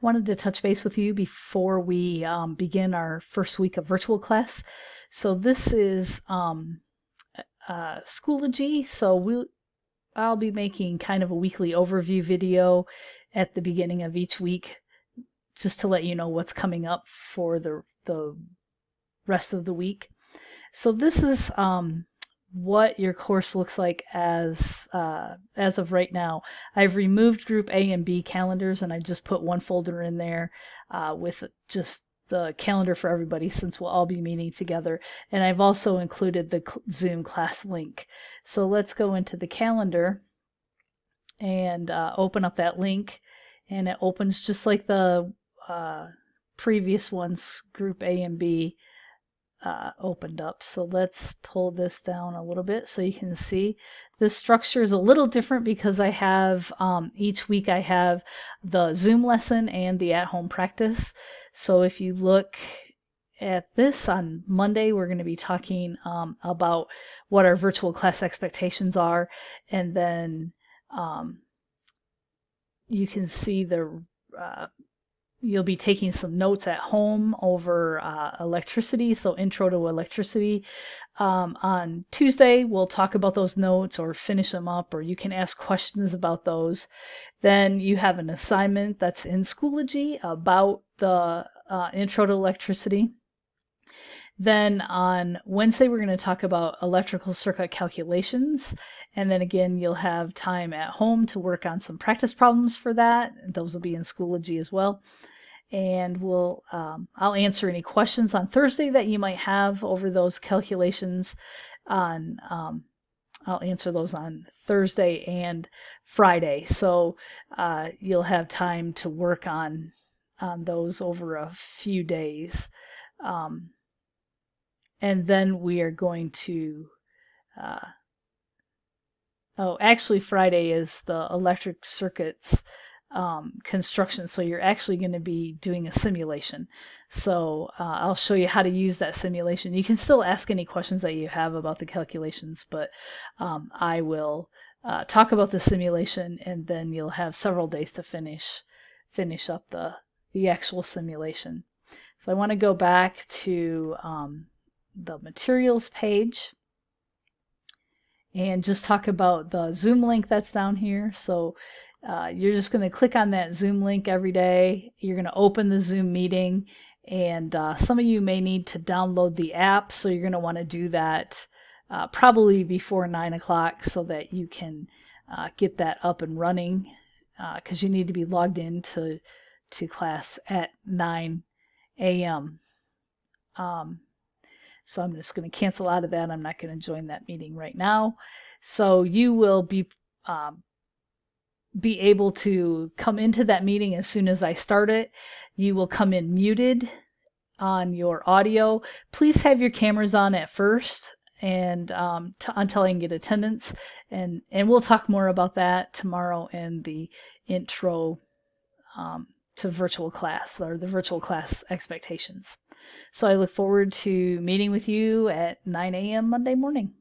wanted to touch base with you before we begin our first week of virtual class. So this is Schoology. I'll be making kind of a weekly overview video at the beginning of each week, just to let you know what's coming up for the rest of the week. So this is what your course looks like as of right now. I've removed Group A and B calendars, and I just put one folder in there with just the calendar for everybody, since we'll all be meeting together. And I've also included the Zoom class link. So let's go into the calendar and open up that link, and it opens just like the previous ones, Group A and B opened up. So let's pull this down a little bit so you can see. This structure is a little different because I have each week I have the Zoom lesson and the at-home practice. So if you look at this, on Monday we're going to be talking about what our virtual class expectations are, and then you can see you'll be taking some notes at home over electricity, so intro to electricity. On Tuesday, we'll talk about those notes or finish them up, or you can ask questions about those. Then you have an assignment that's in Schoology about the intro to electricity. Then on Wednesday, we're going to talk about electrical circuit calculations. And then again, you'll have time at home to work on some practice problems for that. Those will be in Schoology as well. And I'll answer any questions on Thursday that you might have over those calculations. I'll answer those on Thursday and Friday. So you'll have time to work on those over a few days. And then we are going to, actually Friday is the electric circuits construction, so you're actually going to be doing a simulation. So I'll show you how to use that simulation. You can still ask any questions that you have about the calculations, but I will talk about the simulation, and then you'll have several days to finish up the actual simulation. So I want to go back to the materials page and just talk about the Zoom link that's down here. So you're just going to click on that Zoom link every day. You're going to open the Zoom meeting, and some of you may need to download the app, so you're going to want to do that probably before 9 o'clock so that you can get that up and running, because you need to be logged into class at 9 a.m. So I'm just going to cancel out of that. I'm not going to join that meeting right now. So you will be able to come into that meeting as soon as I start it. You will come in muted on your audio. Please have your cameras on at first, and until I can get attendance. And we'll talk more about that tomorrow in the intro to virtual class, or the virtual class expectations. So I look forward to meeting with you at 9 a.m. Monday morning.